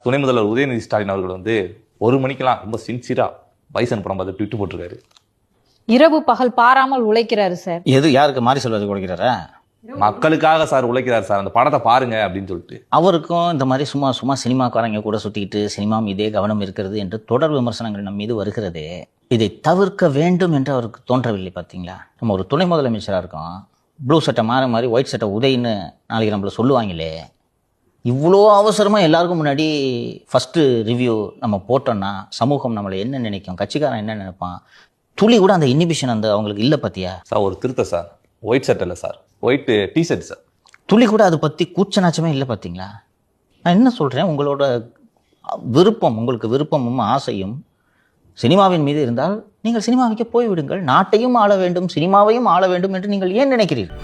துணை முதல்வர் உதயநிதி ஸ்டாலின் அவர்கள் வந்து 1 மணிக்கெல்லாம் ரொம்ப சின்சியரா பைசன் படம் பார்த்து ட்விட் போட்டிருக்காரு. இரவு பகல் பாராமல் உழைக்கிறாரு சார். எது யாருக்கு மாறி சொல்வது கொடுக்கிறாரா? மக்களுக்காக சார் உழைக்கிறார் சார், அந்த படத்தை பாருங்க அப்படின்னு சொல்லிட்டு. அவருக்கும் இந்த மாதிரி சும்மா சினிமாக்காரங்க கூட சுற்றிக்கிட்டு சினிமா மீதே கவனம் இருக்கிறது என்று தொடர் விமர்சனங்கள் நம் மீது வருகிறது. இதை தவிர்க்க வேண்டும் என்று அவருக்கு தோன்றவில்லை. பார்த்தீங்களா, நம்ம ஒரு துணை முதலமைச்சராக இருக்கோம், ப்ளூ சட்டை மாறி ஒயிட் சட்டை உதயின்னு நாளைக்கு நம்மள சொல்லுவாங்களே, இவ்வளோ அவசரமாக எல்லாருக்கும் முன்னாடி ஃபஸ்ட்டு ரிவ்யூ நம்ம போட்டோன்னா சமூகம் நம்மளை என்ன நினைக்கும், கட்சிக்காரன் என்ன நினைப்பான், துளி கூட அந்த இன்ஹிபிஷன் அந்த அவங்களுக்கு இல்லை. பார்த்தியா சார், ஒரு திருத்த சார், ஒயிட் ஷர்ட் இல்லை சார், ஒயிட் டிஷர்ட் சார். துளி கூட அதை பற்றி கூச்சநாச்சமே இல்லை. பார்த்தீங்களா, நான் என்ன சொல்கிறேன், உங்களோட விருப்பம், உங்களுக்கு விருப்பமும் ஆசையும் சினிமாவின் மீது இருந்தால் நீங்கள் சினிமாவுக்கு போய்விடுங்கள். நாட்டையும் ஆள வேண்டும், சினிமாவையும் ஆள வேண்டும் என்று நீங்கள் ஏன் நினைக்கிறீர்கள்?